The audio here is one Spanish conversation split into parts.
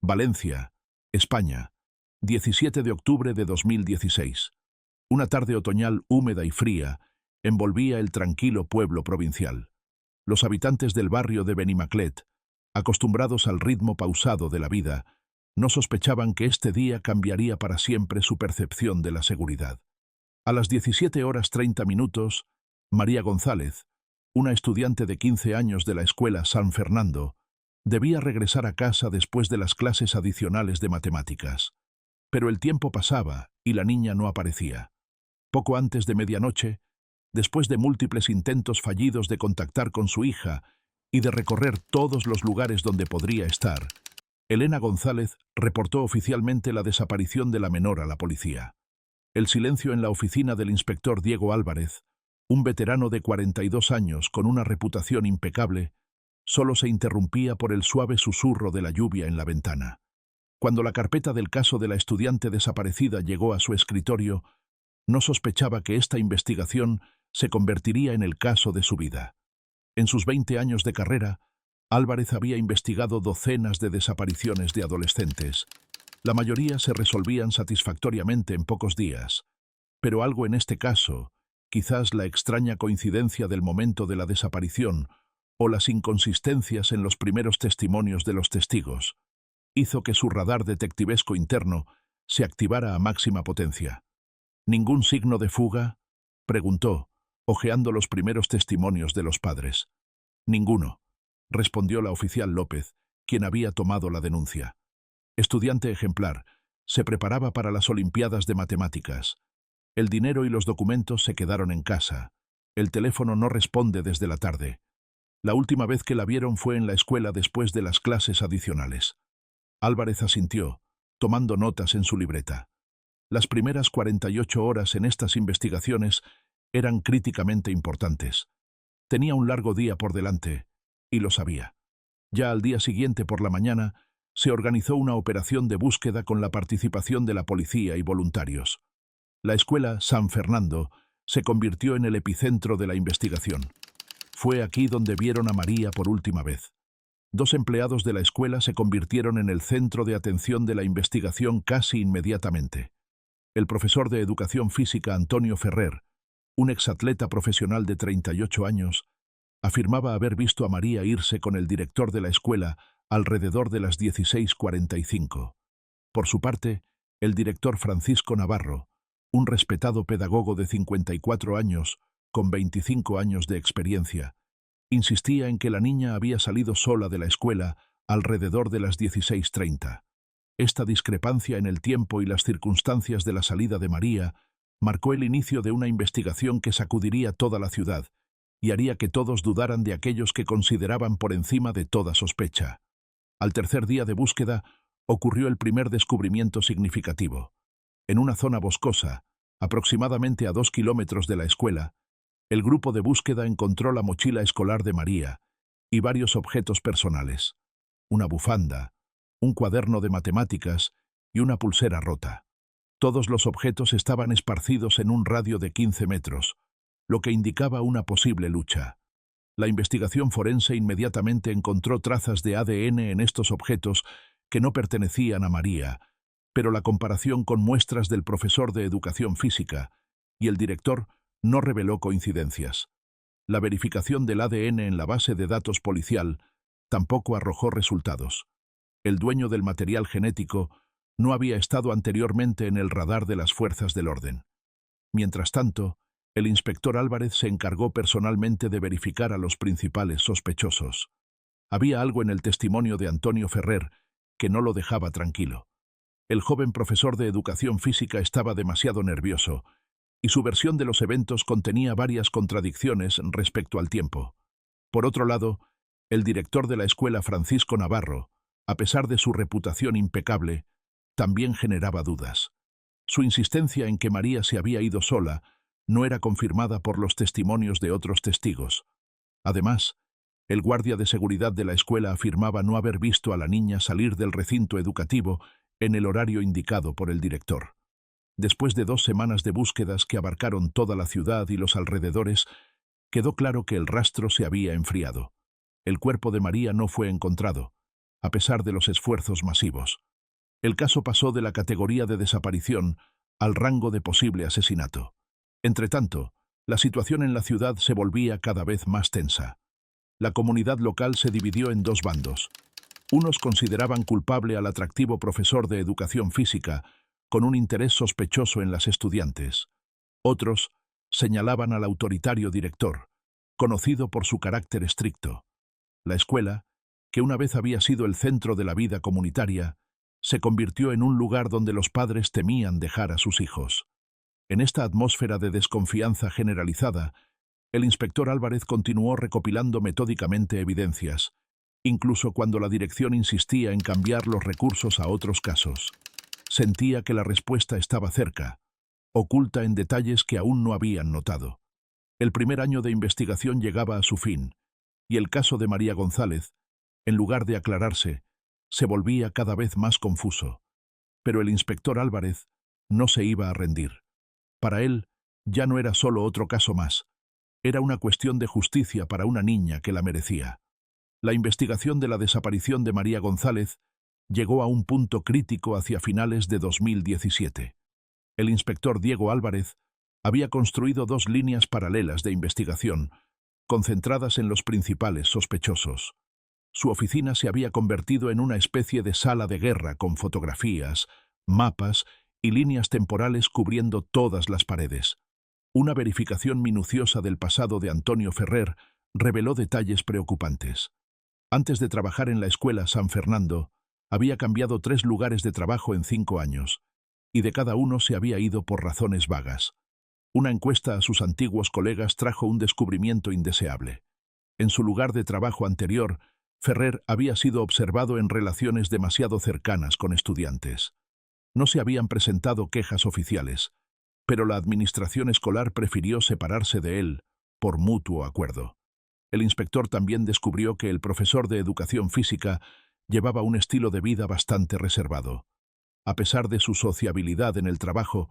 Valencia, España, 17 de octubre de 2016. Una tarde otoñal húmeda y fría envolvía el tranquilo pueblo provincial. Los habitantes del barrio de Benimaclet, acostumbrados al ritmo pausado de la vida, no sospechaban que este día cambiaría para siempre su percepción de la seguridad. A las 17:30, María González, una estudiante de 15 años de la escuela San Fernando, debía regresar a casa después de las clases adicionales de matemáticas. Pero el tiempo pasaba y la niña no aparecía. Poco antes de medianoche, después de múltiples intentos fallidos de contactar con su hija y de recorrer todos los lugares donde podría estar, Elena González reportó oficialmente la desaparición de la menor a la policía. El silencio en la oficina del inspector Diego Álvarez, un veterano de 42 años con una reputación impecable, solo se interrumpía por el suave susurro de la lluvia en la ventana. Cuando la carpeta del caso de la estudiante desaparecida llegó a su escritorio, no sospechaba que esta investigación se convertiría en el caso de su vida. En sus 20 años de carrera, Álvarez había investigado docenas de desapariciones de adolescentes. La mayoría se resolvían satisfactoriamente en pocos días, pero algo en este caso, quizás la extraña coincidencia del momento de la desaparición o las inconsistencias en los primeros testimonios de los testigos, hizo que su radar detectivesco interno se activara a máxima potencia. ¿Ningún signo de fuga?, preguntó, hojeando los primeros testimonios de los padres. Ninguno, respondió la oficial López, quien había tomado la denuncia. Estudiante ejemplar, se preparaba para las Olimpiadas de Matemáticas. El dinero y los documentos se quedaron en casa. El teléfono no responde desde la tarde. La última vez que la vieron fue en la escuela después de las clases adicionales. Álvarez asintió, tomando notas en su libreta. Las primeras 48 horas en estas investigaciones eran críticamente importantes. Tenía un largo día por delante, y lo sabía. Ya al día siguiente por la mañana, se organizó una operación de búsqueda con la participación de la policía y voluntarios. La escuela San Fernando se convirtió en el epicentro de la investigación. Fue aquí donde vieron a María por última vez. 2 empleados de la escuela se convirtieron en el centro de atención de la investigación casi inmediatamente. El profesor de educación física Antonio Ferrer, un exatleta profesional de 38 años, afirmaba haber visto a María irse con el director de la escuela alrededor de las 16:45. Por su parte, el director Francisco Navarro, un respetado pedagogo de 54 años, con 25 años de experiencia, insistía en que la niña había salido sola de la escuela alrededor de las 16:30. Esta discrepancia en el tiempo y las circunstancias de la salida de María marcó el inicio de una investigación que sacudiría toda la ciudad y haría que todos dudaran de aquellos que consideraban por encima de toda sospecha. Al tercer día de búsqueda, ocurrió el primer descubrimiento significativo. En una zona boscosa, aproximadamente a 2 kilómetros de la escuela, el grupo de búsqueda encontró la mochila escolar de María y varios objetos personales, una bufanda, un cuaderno de matemáticas y una pulsera rota. Todos los objetos estaban esparcidos en un radio de 15 metros, lo que indicaba una posible lucha. La investigación forense inmediatamente encontró trazas de ADN en estos objetos que no pertenecían a María, pero la comparación con muestras del profesor de educación física y el director no reveló coincidencias. La verificación del ADN en la base de datos policial tampoco arrojó resultados. El dueño del material genético no había estado anteriormente en el radar de las fuerzas del orden. Mientras tanto, el inspector Álvarez se encargó personalmente de verificar a los principales sospechosos. Había algo en el testimonio de Antonio Ferrer que no lo dejaba tranquilo. El joven profesor de educación física estaba demasiado nervioso, y su versión de los eventos contenía varias contradicciones respecto al tiempo. Por otro lado, el director de la escuela Francisco Navarro, a pesar de su reputación impecable, también generaba dudas. Su insistencia en que María se había ido sola no era confirmada por los testimonios de otros testigos. Además, el guardia de seguridad de la escuela afirmaba no haber visto a la niña salir del recinto educativo en el horario indicado por el director. Después de 2 semanas de búsquedas que abarcaron toda la ciudad y los alrededores, quedó claro que el rastro se había enfriado. El cuerpo de María no fue encontrado, a pesar de los esfuerzos masivos. El caso pasó de la categoría de desaparición al rango de posible asesinato. Entretanto, la situación en la ciudad se volvía cada vez más tensa. La comunidad local se dividió en dos bandos. Unos consideraban culpable al atractivo profesor de educación física, con un interés sospechoso en las estudiantes. Otros señalaban al autoritario director, conocido por su carácter estricto. La escuela, que una vez había sido el centro de la vida comunitaria, se convirtió en un lugar donde los padres temían dejar a sus hijos. En esta atmósfera de desconfianza generalizada, el inspector Álvarez continuó recopilando metódicamente evidencias, incluso cuando la dirección insistía en cambiar los recursos a otros casos. Sentía que la respuesta estaba cerca, oculta en detalles que aún no habían notado. El primer año de investigación llegaba a su fin, y el caso de María González, en lugar de aclararse, se volvía cada vez más confuso. Pero el inspector Álvarez no se iba a rendir. Para él, ya no era solo otro caso más. Era una cuestión de justicia para una niña que la merecía. La investigación de la desaparición de María González llegó a un punto crítico hacia finales de 2017. El inspector Diego Álvarez había construido dos líneas paralelas de investigación, concentradas en los principales sospechosos. Su oficina se había convertido en una especie de sala de guerra con fotografías, mapas y líneas temporales cubriendo todas las paredes. Una verificación minuciosa del pasado de Antonio Ferrer reveló detalles preocupantes. Antes de trabajar en la escuela San Fernando, había cambiado 3 lugares de trabajo en 5 años, y de cada uno se había ido por razones vagas. Una encuesta a sus antiguos colegas trajo un descubrimiento indeseable. En su lugar de trabajo anterior, Ferrer había sido observado en relaciones demasiado cercanas con estudiantes. No se habían presentado quejas oficiales, pero la administración escolar prefirió separarse de él por mutuo acuerdo. El inspector también descubrió que el profesor de educación física llevaba un estilo de vida bastante reservado. A pesar de su sociabilidad en el trabajo,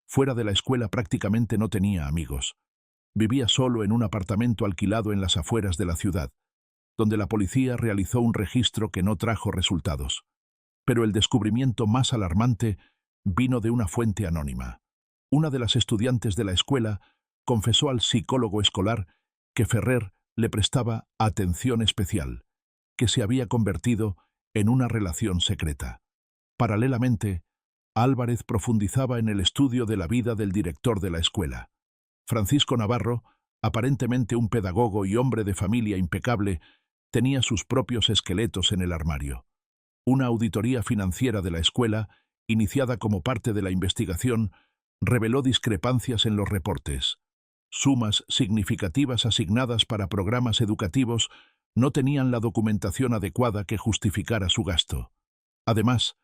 fuera de la escuela prácticamente no tenía amigos. Vivía solo en un apartamento alquilado en las afueras de la ciudad, donde la policía realizó un registro que no trajo resultados. Pero el descubrimiento más alarmante vino de una fuente anónima. Una de las estudiantes de la escuela confesó al psicólogo escolar que Ferrer le prestaba atención especial, que se había convertido en una relación secreta. Paralelamente, Álvarez profundizaba en el estudio de la vida del director de la escuela. Francisco Navarro, aparentemente un pedagogo y hombre de familia impecable, tenía sus propios esqueletos en el armario. Una auditoría financiera de la escuela, iniciada como parte de la investigación, reveló discrepancias en los reportes. Sumas significativas asignadas para programas educativos no tenían la documentación adecuada que justificara su gasto. Además,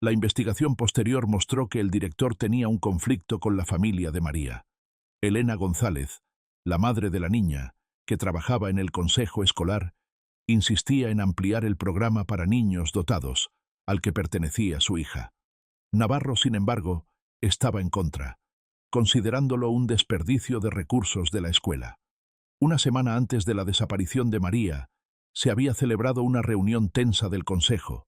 la investigación posterior mostró que el director tenía un conflicto con la familia de María. Elena González, la madre de la niña, que trabajaba en el consejo escolar, insistía en ampliar el programa para niños dotados, al que pertenecía su hija. Navarro, sin embargo, estaba en contra, considerándolo un desperdicio de recursos de la escuela. Una semana antes de la desaparición de María, se había celebrado una reunión tensa del consejo,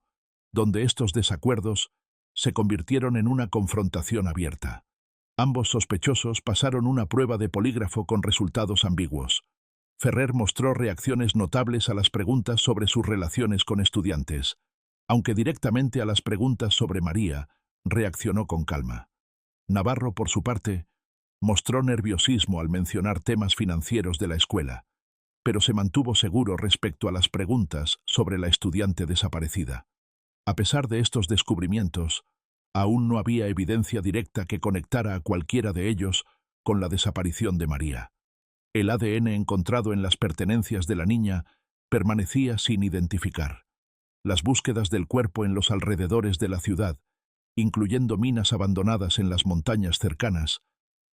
donde estos desacuerdos se convirtieron en una confrontación abierta. Ambos sospechosos pasaron una prueba de polígrafo con resultados ambiguos. Ferrer mostró reacciones notables a las preguntas sobre sus relaciones con estudiantes, aunque directamente a las preguntas sobre María reaccionó con calma. Navarro, por su parte, mostró nerviosismo al mencionar temas financieros de la escuela, pero se mantuvo seguro respecto a las preguntas sobre la estudiante desaparecida. A pesar de estos descubrimientos, aún no había evidencia directa que conectara a cualquiera de ellos con la desaparición de María. El ADN encontrado en las pertenencias de la niña permanecía sin identificar. Las búsquedas del cuerpo en los alrededores de la ciudad, incluyendo minas abandonadas en las montañas cercanas,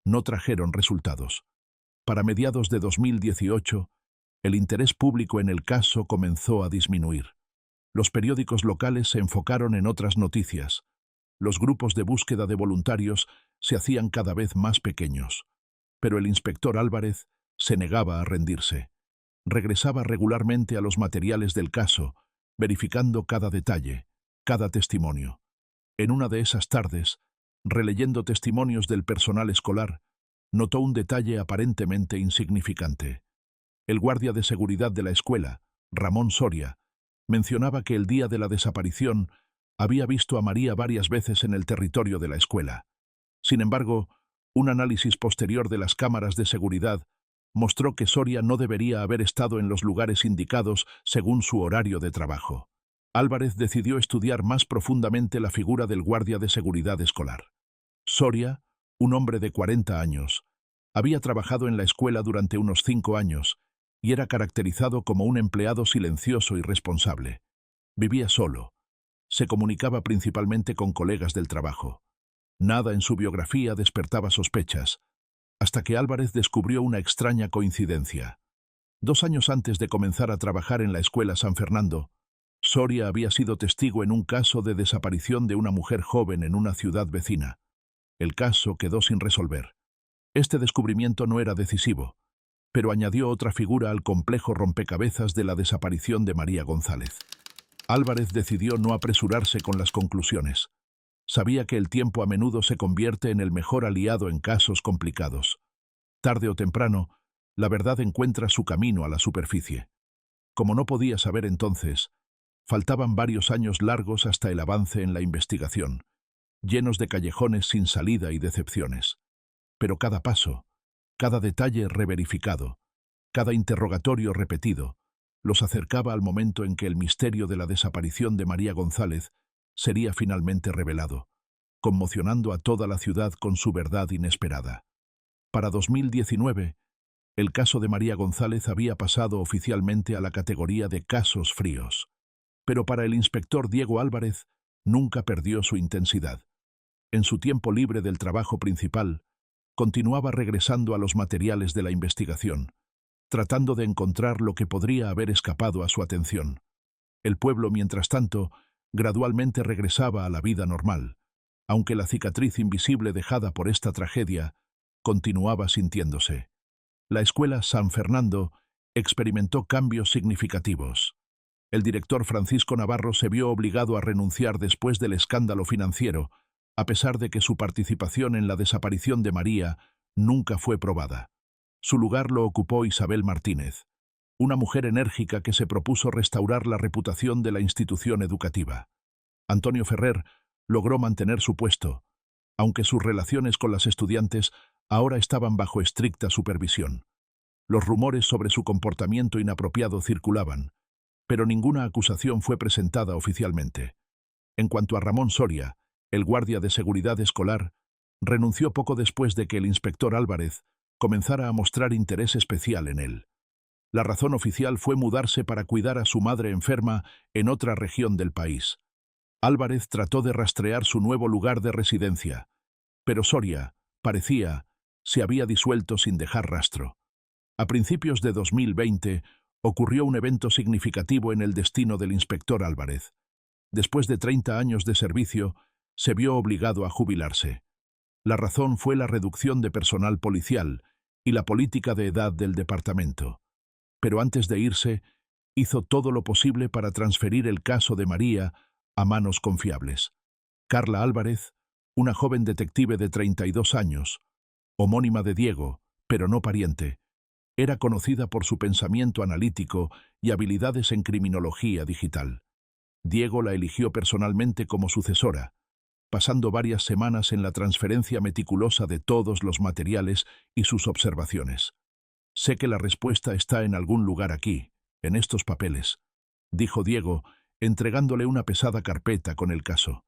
no trajeron resultados. Para mediados de 2018, el interés público en el caso comenzó a disminuir. Los periódicos locales se enfocaron en otras noticias. Los grupos de búsqueda de voluntarios se hacían cada vez más pequeños. Pero el inspector Álvarez se negaba a rendirse. Regresaba regularmente a los materiales del caso, verificando cada detalle, cada testimonio. En una de esas tardes, releyendo testimonios del personal escolar, notó un detalle aparentemente insignificante. El guardia de seguridad de la escuela, Ramón Soria, mencionaba que el día de la desaparición había visto a María varias veces en el territorio de la escuela. Sin embargo, un análisis posterior de las cámaras de seguridad mostró que Soria no debería haber estado en los lugares indicados según su horario de trabajo. Álvarez decidió estudiar más profundamente la figura del guardia de seguridad escolar. Soria, un hombre de 40 años, había trabajado en la escuela durante unos 5 años y era caracterizado como un empleado silencioso y responsable. Vivía solo. Se comunicaba principalmente con colegas del trabajo. Nada en su biografía despertaba sospechas, hasta que Álvarez descubrió una extraña coincidencia. 2 años antes de comenzar a trabajar en la escuela San Fernando, Soria había sido testigo en un caso de desaparición de una mujer joven en una ciudad vecina. El caso quedó sin resolver. Este descubrimiento no era decisivo, pero añadió otra figura al complejo rompecabezas de la desaparición de María González. Álvarez decidió no apresurarse con las conclusiones. Sabía que el tiempo a menudo se convierte en el mejor aliado en casos complicados. Tarde o temprano, la verdad encuentra su camino a la superficie. Como no podía saber entonces, faltaban varios años largos hasta el avance en la investigación, llenos de callejones sin salida y decepciones. Pero cada paso, cada detalle reverificado, cada interrogatorio repetido, los acercaba al momento en que el misterio de la desaparición de María González sería finalmente revelado, conmocionando a toda la ciudad con su verdad inesperada. Para 2019, el caso de María González había pasado oficialmente a la categoría de casos fríos. Pero para el inspector Diego Álvarez nunca perdió su intensidad. En su tiempo libre del trabajo principal, continuaba regresando a los materiales de la investigación, tratando de encontrar lo que podría haber escapado a su atención. El pueblo, mientras tanto, gradualmente regresaba a la vida normal, aunque la cicatriz invisible dejada por esta tragedia continuaba sintiéndose. La escuela San Fernando experimentó cambios significativos. El director Francisco Navarro se vio obligado a renunciar después del escándalo financiero, a pesar de que su participación en la desaparición de María nunca fue probada. Su lugar lo ocupó Isabel Martínez, una mujer enérgica que se propuso restaurar la reputación de la institución educativa. Antonio Ferrer logró mantener su puesto, aunque sus relaciones con las estudiantes ahora estaban bajo estricta supervisión. Los rumores sobre su comportamiento inapropiado circulaban, pero ninguna acusación fue presentada oficialmente. En cuanto a Ramón Soria, el guardia de seguridad escolar, renunció poco después de que el inspector Álvarez comenzara a mostrar interés especial en él. La razón oficial fue mudarse para cuidar a su madre enferma en otra región del país. Álvarez trató de rastrear su nuevo lugar de residencia, pero Soria, parecía, se había disuelto sin dejar rastro. A principios de 2020 ocurrió un evento significativo en el destino del inspector Álvarez. Después de 30 años de servicio, se vio obligado a jubilarse. La razón fue la reducción de personal policial y la política de edad del departamento. Pero antes de irse, hizo todo lo posible para transferir el caso de María a manos confiables. Carla Álvarez, una joven detective de 32 años, homónima de Diego, pero no pariente, era conocida por su pensamiento analítico y habilidades en criminología digital. Diego la eligió personalmente como sucesora, pasando varias semanas en la transferencia meticulosa de todos los materiales y sus observaciones. «Sé que la respuesta está en algún lugar aquí, en estos papeles», dijo Diego, entregándole una pesada carpeta con el caso.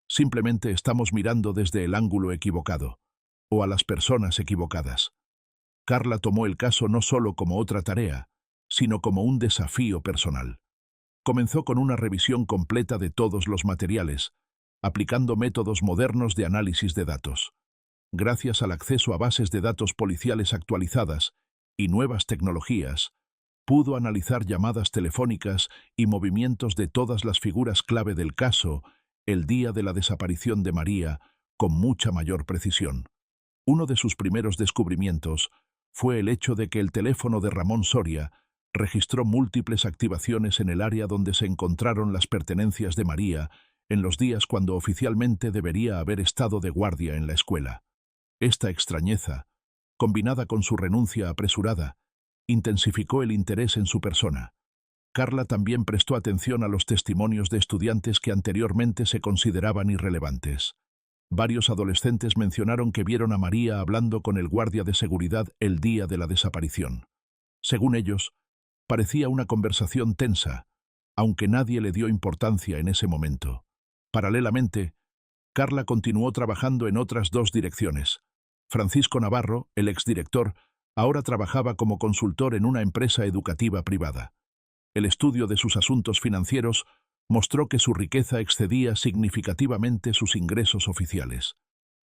«Simplemente estamos mirando desde el ángulo equivocado, o a las personas equivocadas». Carla tomó el caso no solo como otra tarea, sino como un desafío personal. Comenzó con una revisión completa de todos los materiales, aplicando métodos modernos de análisis de datos. Gracias al acceso a bases de datos policiales actualizadas y nuevas tecnologías, pudo analizar llamadas telefónicas y movimientos de todas las figuras clave del caso el día de la desaparición de María con mucha mayor precisión. Uno de sus primeros descubrimientos fue el hecho de que el teléfono de Ramón Soria registró múltiples activaciones en el área donde se encontraron las pertenencias de María en los días cuando oficialmente debería haber estado de guardia en la escuela. Esta extrañeza, combinada con su renuncia apresurada, intensificó el interés en su persona. Carla también prestó atención a los testimonios de estudiantes que anteriormente se consideraban irrelevantes. Varios adolescentes mencionaron que vieron a María hablando con el guardia de seguridad el día de la desaparición. Según ellos, parecía una conversación tensa, aunque nadie le dio importancia en ese momento. Paralelamente, Carla continuó trabajando en otras dos direcciones. Francisco Navarro, el exdirector, ahora trabajaba como consultor en una empresa educativa privada. El estudio de sus asuntos financieros mostró que su riqueza excedía significativamente sus ingresos oficiales.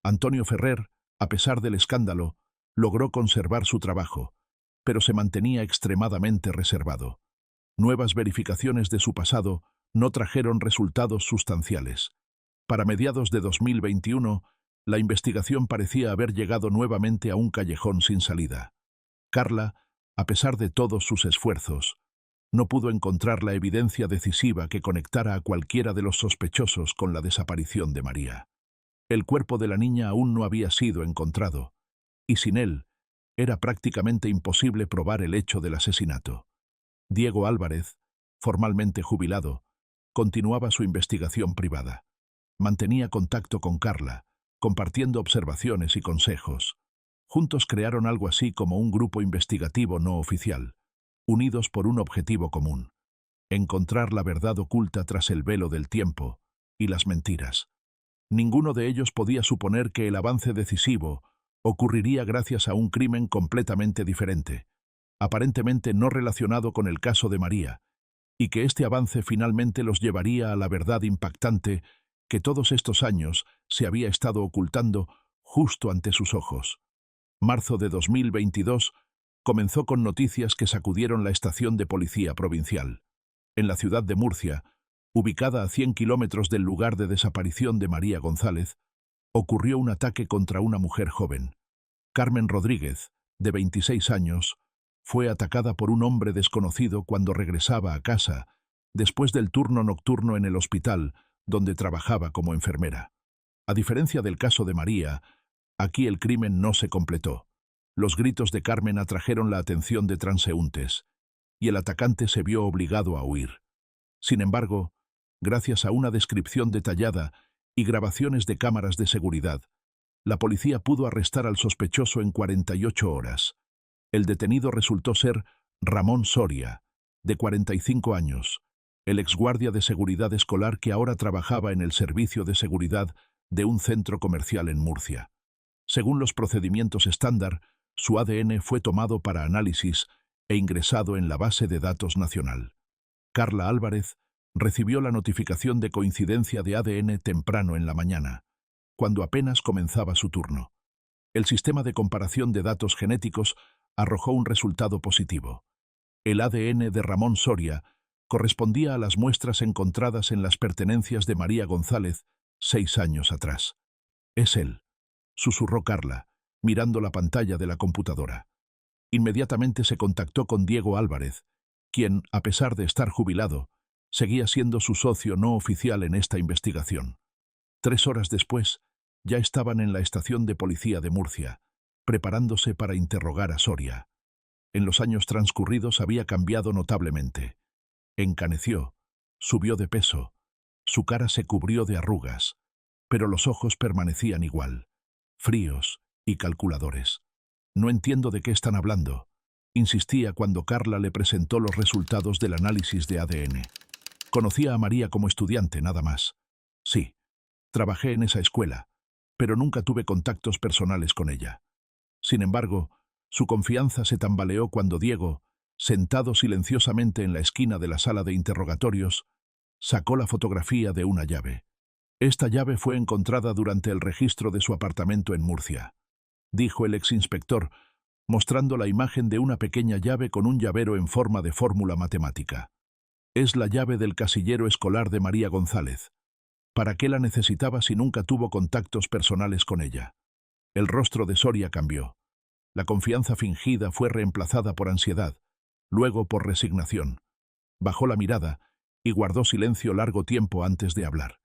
Antonio Ferrer, a pesar del escándalo, logró conservar su trabajo, pero se mantenía extremadamente reservado. Nuevas verificaciones de su pasado no trajeron resultados sustanciales. Para mediados de 2021, la investigación parecía haber llegado nuevamente a un callejón sin salida. Carla, a pesar de todos sus esfuerzos, no pudo encontrar la evidencia decisiva que conectara a cualquiera de los sospechosos con la desaparición de María. El cuerpo de la niña aún no había sido encontrado, y sin él, era prácticamente imposible probar el hecho del asesinato. Diego Álvarez, formalmente jubilado, continuaba su investigación privada. Mantenía contacto con Carla, compartiendo observaciones y consejos. Juntos crearon algo así como un grupo investigativo no oficial, unidos por un objetivo común: encontrar la verdad oculta tras el velo del tiempo y las mentiras. Ninguno de ellos podía suponer que el avance decisivo ocurriría gracias a un crimen completamente diferente, aparentemente no relacionado con el caso de María, y que este avance finalmente los llevaría a la verdad impactante que todos estos años se había estado ocultando justo ante sus ojos. Marzo de 2022 comenzó con noticias que sacudieron la estación de policía provincial. En la ciudad de Murcia, ubicada a 100 kilómetros del lugar de desaparición de María González, ocurrió un ataque contra una mujer joven. Carmen Rodríguez, de 26 años, fue atacada por un hombre desconocido cuando regresaba a casa, después del turno nocturno en el hospital, donde trabajaba como enfermera. A diferencia del caso de María, aquí el crimen no se completó. Los gritos de Carmen atrajeron la atención de transeúntes, y el atacante se vio obligado a huir. Sin embargo, gracias a una descripción detallada y grabaciones de cámaras de seguridad, la policía pudo arrestar al sospechoso en 48 horas. El detenido resultó ser Ramón Soria, de 45 años, el exguardia de seguridad escolar que ahora trabajaba en el servicio de seguridad de un centro comercial en Murcia. Según los procedimientos estándar, su ADN fue tomado para análisis e ingresado en la base de datos nacional. Carla Álvarez recibió la notificación de coincidencia de ADN temprano en la mañana, cuando apenas comenzaba su turno. El sistema de comparación de datos genéticos arrojó un resultado positivo. El ADN de Ramón Soria correspondía a las muestras encontradas en las pertenencias de María González 6 años atrás. «Es él», susurró Carla, mirando la pantalla de la computadora. Inmediatamente se contactó con Diego Álvarez, quien, a pesar de estar jubilado, seguía siendo su socio no oficial en esta investigación. 3 horas después, ya estaban en la estación de policía de Murcia, preparándose para interrogar a Soria. En los años transcurridos había cambiado notablemente. Encaneció, subió de peso, su cara se cubrió de arrugas, pero los ojos permanecían igual, fríos y calculadores. «No entiendo de qué están hablando», insistía cuando Carla le presentó los resultados del análisis de ADN. «Conocía a María como estudiante, nada más. Sí, trabajé en esa escuela, pero nunca tuve contactos personales con ella». Sin embargo, su confianza se tambaleó cuando Diego, sentado silenciosamente en la esquina de la sala de interrogatorios, sacó la fotografía de una llave. «Esta llave fue encontrada durante el registro de su apartamento en Murcia», dijo el exinspector, mostrando la imagen de una pequeña llave con un llavero en forma de fórmula matemática. «Es la llave del casillero escolar de María González. ¿Para qué la necesitaba si nunca tuvo contactos personales con ella?» El rostro de Soria cambió. La confianza fingida fue reemplazada por ansiedad, luego por resignación. Bajó la mirada y guardó silencio largo tiempo antes de hablar.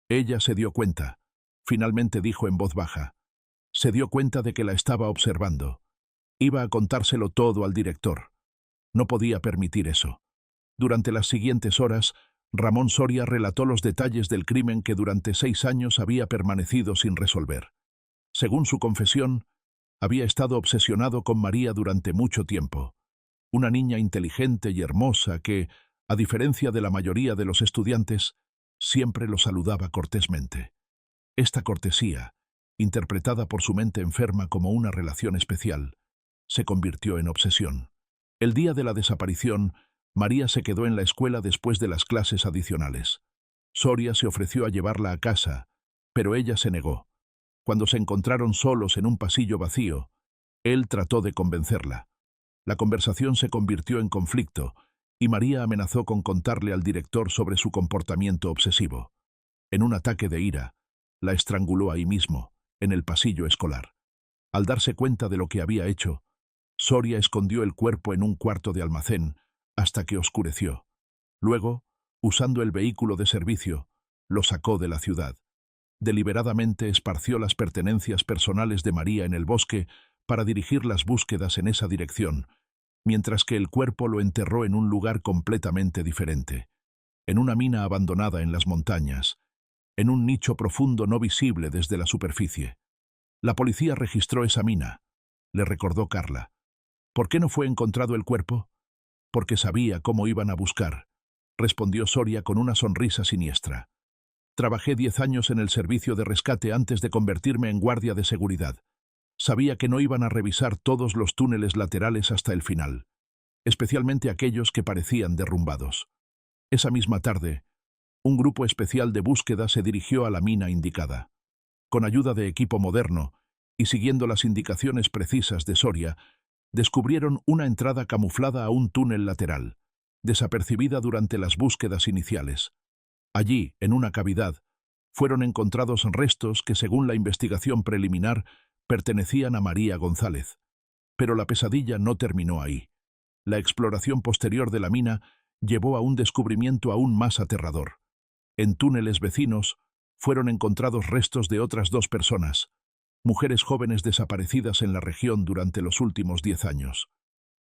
Ella se dio cuenta, finalmente dijo en voz baja. Se dio cuenta de que la estaba observando. Iba a contárselo todo al director. No podía permitir eso. Durante las siguientes horas, Ramón Soria relató los detalles del crimen que durante 6 años había permanecido sin resolver. Según su confesión, había estado obsesionado con María durante mucho tiempo. Una niña inteligente y hermosa que, a diferencia de la mayoría de los estudiantes, siempre lo saludaba cortésmente. Esta cortesía, interpretada por su mente enferma como una relación especial, se convirtió en obsesión. El día de la desaparición, María se quedó en la escuela después de las clases adicionales. Soria se ofreció a llevarla a casa, pero ella se negó. Cuando se encontraron solos en un pasillo vacío, él trató de convencerla. La conversación se convirtió en conflicto y María amenazó con contarle al director sobre su comportamiento obsesivo. En un ataque de ira, la estranguló ahí mismo, en el pasillo escolar. Al darse cuenta de lo que había hecho, Soria escondió el cuerpo en un cuarto de almacén hasta que oscureció. Luego, usando el vehículo de servicio, lo sacó de la ciudad. Deliberadamente esparció las pertenencias personales de María en el bosque para dirigir las búsquedas en esa dirección, mientras que el cuerpo lo enterró en un lugar completamente diferente, en una mina abandonada en las montañas, en un nicho profundo no visible desde la superficie. La policía registró esa mina, le recordó Carla. ¿Por qué no fue encontrado el cuerpo? Porque sabía cómo iban a buscar, respondió Soria con una sonrisa siniestra. Trabajé 10 años en el servicio de rescate antes de convertirme en guardia de seguridad. Sabía que no iban a revisar todos los túneles laterales hasta el final, especialmente aquellos que parecían derrumbados. Esa misma tarde, un grupo especial de búsqueda se dirigió a la mina indicada. Con ayuda de equipo moderno, y siguiendo las indicaciones precisas de Soria, descubrieron una entrada camuflada a un túnel lateral, desapercibida durante las búsquedas iniciales. Allí, en una cavidad, fueron encontrados restos que, según la investigación preliminar, pertenecían a María González. Pero la pesadilla no terminó ahí. La exploración posterior de la mina llevó a un descubrimiento aún más aterrador. En túneles vecinos fueron encontrados restos de otras 2 personas, mujeres jóvenes desaparecidas en la región durante los últimos 10 años.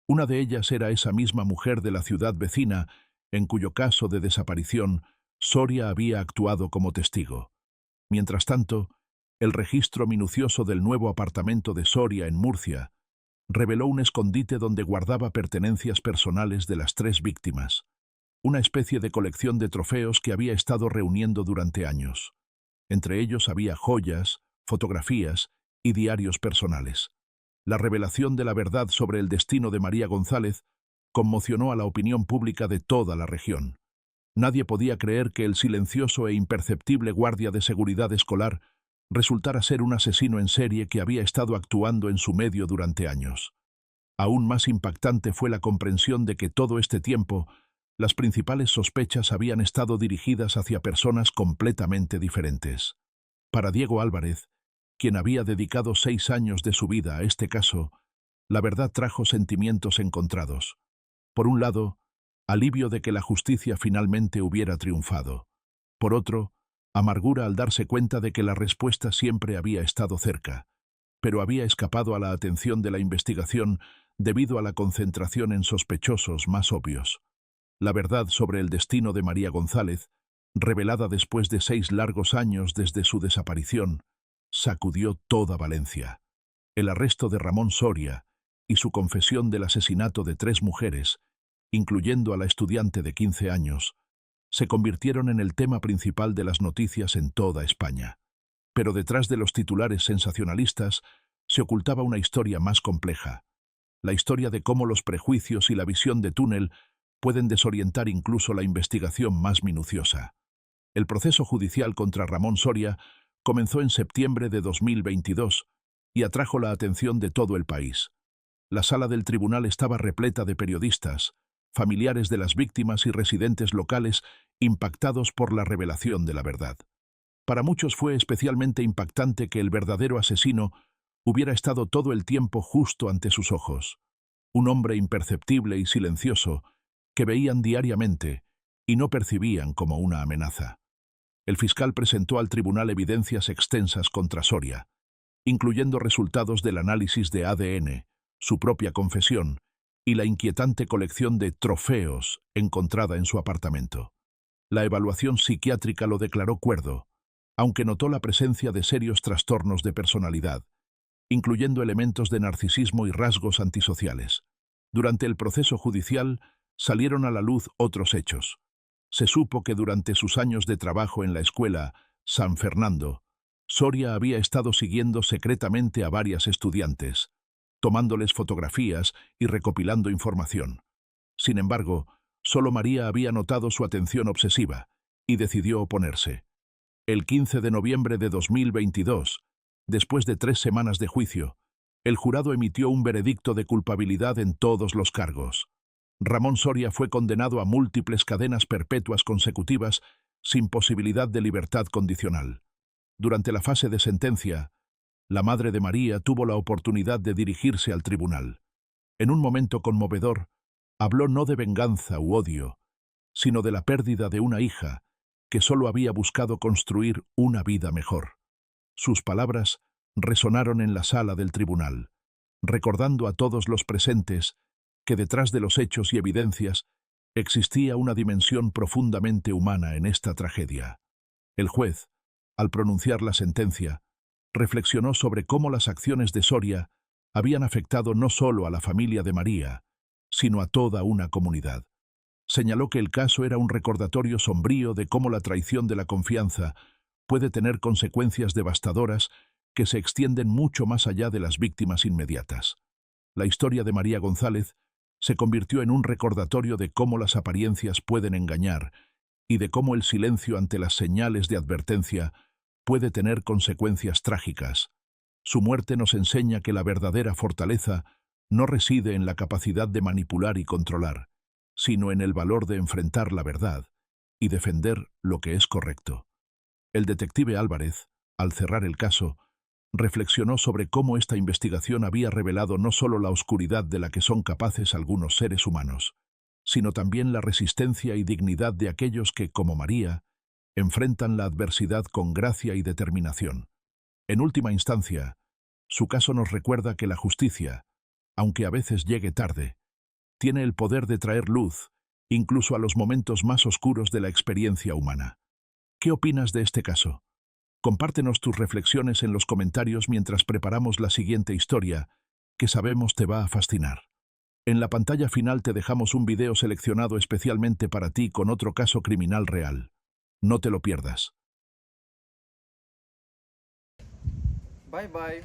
Una de ellas era esa misma mujer de la ciudad vecina, en cuyo caso de desaparición Soria había actuado como testigo. Mientras tanto, el registro minucioso del nuevo apartamento de Soria en Murcia reveló un escondite donde guardaba pertenencias personales de las 3 víctimas, una especie de colección de trofeos que había estado reuniendo durante años. Entre ellos había joyas, fotografías y diarios personales. La revelación de la verdad sobre el destino de María González conmocionó a la opinión pública de toda la región. Nadie podía creer que el silencioso e imperceptible guardia de seguridad escolar resultara ser un asesino en serie que había estado actuando en su medio durante años. Aún más impactante fue la comprensión de que todo este tiempo las principales sospechas habían estado dirigidas hacia personas completamente diferentes. Para Diego Álvarez, quien había dedicado 6 años de su vida a este caso, la verdad trajo sentimientos encontrados. Por un lado, alivio de que la justicia finalmente hubiera triunfado. Por otro, amargura al darse cuenta de que la respuesta siempre había estado cerca, pero había escapado a la atención de la investigación debido a la concentración en sospechosos más obvios. La verdad sobre el destino de María González, revelada después de 6 largos años desde su desaparición, sacudió toda Valencia. El arresto de Ramón Soria y su confesión del asesinato de 3 mujeres, incluyendo a la estudiante de 15 años, se convirtieron en el tema principal de las noticias en toda España. Pero detrás de los titulares sensacionalistas se ocultaba una historia más compleja, la historia de cómo los prejuicios y la visión de túnel pueden desorientar incluso la investigación más minuciosa. El proceso judicial contra Ramón Soria comenzó en septiembre de 2022 y atrajo la atención de todo el país. La sala del tribunal estaba repleta de periodistas, familiares de las víctimas y residentes locales impactados por la revelación de la verdad. Para muchos fue especialmente impactante que el verdadero asesino hubiera estado todo el tiempo justo ante sus ojos. un hombre imperceptible y silencioso que veían diariamente y no percibían como una amenaza. El fiscal presentó al tribunal evidencias extensas contra Soria, incluyendo resultados del análisis de ADN, su propia confesión y la inquietante colección de trofeos encontrada en su apartamento. La evaluación psiquiátrica lo declaró cuerdo, aunque notó la presencia de serios trastornos de personalidad, incluyendo elementos de narcisismo y rasgos antisociales. Durante el proceso judicial salieron a la luz otros hechos. Se supo que durante sus años de trabajo en la escuela San Fernando, Soria había estado siguiendo secretamente a varias estudiantes, tomándoles fotografías y recopilando información. Sin embargo, solo María había notado su atención obsesiva y decidió oponerse. El 15 de noviembre de 2022, después de 3 semanas de juicio, el jurado emitió un veredicto de culpabilidad en todos los cargos. Ramón Soria fue condenado a múltiples cadenas perpetuas consecutivas sin posibilidad de libertad condicional. Durante la fase de sentencia, la madre de María tuvo la oportunidad de dirigirse al tribunal. En un momento conmovedor, habló no de venganza u odio, sino de la pérdida de una hija que solo había buscado construir una vida mejor. Sus palabras resonaron en la sala del tribunal, recordando a todos los presentes que detrás de los hechos y evidencias existía una dimensión profundamente humana en esta tragedia. El juez, al pronunciar la sentencia, reflexionó sobre cómo las acciones de Soria habían afectado no solo a la familia de María, sino a toda una comunidad. Señaló que el caso era un recordatorio sombrío de cómo la traición de la confianza puede tener consecuencias devastadoras que se extienden mucho más allá de las víctimas inmediatas. La historia de María González se convirtió en un recordatorio de cómo las apariencias pueden engañar y de cómo el silencio ante las señales de advertencia puede tener consecuencias trágicas. Su muerte nos enseña que la verdadera fortaleza no reside en la capacidad de manipular y controlar, sino en el valor de enfrentar la verdad y defender lo que es correcto. El detective Álvarez, al cerrar el caso, reflexionó sobre cómo esta investigación había revelado no solo la oscuridad de la que son capaces algunos seres humanos, sino también la resistencia y dignidad de aquellos que, como María, enfrentan la adversidad con gracia y determinación. En última instancia, su caso nos recuerda que la justicia, aunque a veces llegue tarde, tiene el poder de traer luz, incluso a los momentos más oscuros de la experiencia humana. ¿Qué opinas de este caso? Compártenos tus reflexiones en los comentarios mientras preparamos la siguiente historia, que sabemos te va a fascinar. En la pantalla final te dejamos un video seleccionado especialmente para ti con otro caso criminal real. No te lo pierdas. Bye bye.